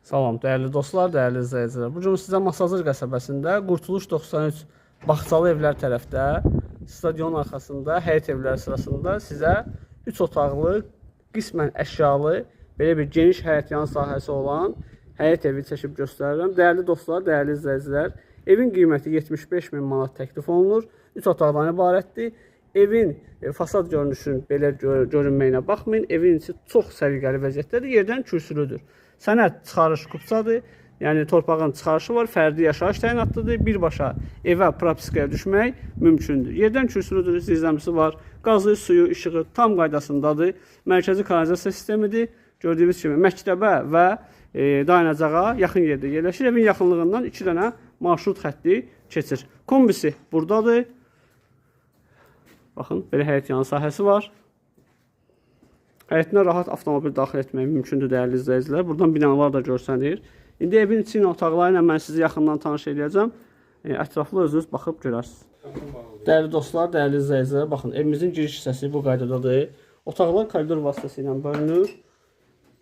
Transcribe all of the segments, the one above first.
Salam, dəyərli dostlar, dəyərli izləyicilər. Bu gün sizə Masazır qəsəbəsində Qurtuluş 93 Bağçalı evlər tərəfdə, stadionun arxasında, həyət evləri sırasında sizə 3 otaqlı, qismən əşyalı, belə bir geniş həyət yan sahəsi olan həyət evi çəkib göstərirəm. Dəyərli dostlar, dəyərli izləyicilər, evin qiyməti 75.000 manat təklif olunur. 3 otaqdan ibarətdir. Evin fasad görünüşünün belə görünməyinə baxmayın, evin içi çox səliqəli vəziyyətdədir, yerdən kürsülüdür. Sənəd çıxarış kupçadır, yəni torpağın çıxarışı var, fərdi yaşayış təyinatlıdır, birbaşa evə, propiskaya düşmək mümkündür. Yerdən kürsülüdür, zirzəmisi var, qazı, suyu, işığı tam qaydasındadır, mərkəzi kanalizasiya sistemidir. Gördüyünüz kimi məktəbə və dayanacağa yaxın yerdə yerləşir, evin yaxınlığından 2 dənə marşrut xətti keçir. Kombisi buradadır. Baxın, belə həyət yanı sahəsi var. Həyətinə rahat avtomobil daxil etmək mümkündür, dəyərli izləyicilər. Buradan binalar da görsənir. İndi evin içi ilə otaqları ilə mən sizi yaxından tanış edəcəm. Ətraflı özünüz baxıb görərsiniz. Dəyərli dostlar, dəyərli izləyicilər, baxın, evimizin giriş hissəsi bu qaydadadır. Otaqlar koridor vasitəsilə bölünür.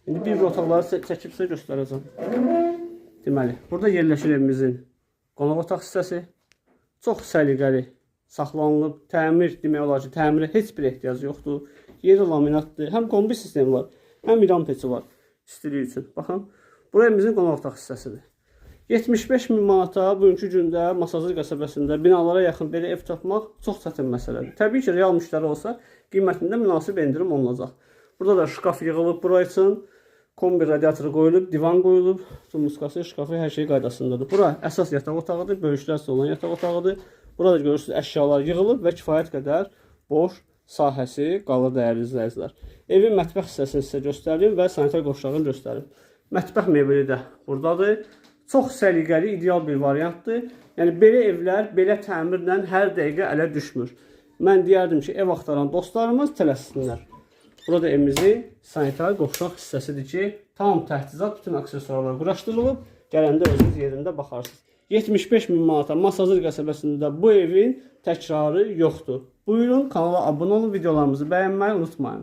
İndi bir otaqları çəkib sizə göstərəcəm. Deməli, burada yerləşir evimizin qonaq otaq hissəsi. Çox səliqəli saxlanılıb, təmir demək olar ki, təmirə heç bir ehtiyac yoxdur. Yeri laminatdır, həm kombi sistemi var, həm İran peçi var istilik üçün. Baxın, bura evimizin qonaq otaq hissəsidir. 75.000 manata bugünkü gündə Masazır qəsəbəsində binalara yaxın belə ev tapmaq çox çətin məsələdir. Təbii ki, real müştəri olsa qiymətində münasib endirim olunacaq. Burada da şkaf yığılıb bura üçün, kombi radiatoru qoyulub, divan qoyulub, muskası, şkafı, hər şey qaydasındadır. Bura əsas yataq otağıdır, böyüklər üçün olan yataq otağıdır. Burada görürsünüz, əşyalar yığılıb və kifayət qədər boş sahəsi qalır, dəyərli izləyicilər. Evin mətbəx hissəsini sizə göstərim və sanitar qovşağını göstərim. Mətbəx mebeli də buradadır. Çox səliqəli, ideal bir variantdır. Yəni, belə evlər, belə təmirlə hər dəqiqə ələ düşmür. Mən deyərdim ki, ev axtaran dostlarımız tələssinlər. Burada evimizin sanitar qovşaq hissəsidir ki, tam təchizat, bütün aksesuarlar quraşdırılıb, gələndə özünüz yerində baxarsınız. 75.000 manata Masazır qəsəbəsində bu evin təkrarı yoxdur. Buyurun, kanala abunə olun, videolarımızı bəyənməyi unutmayın.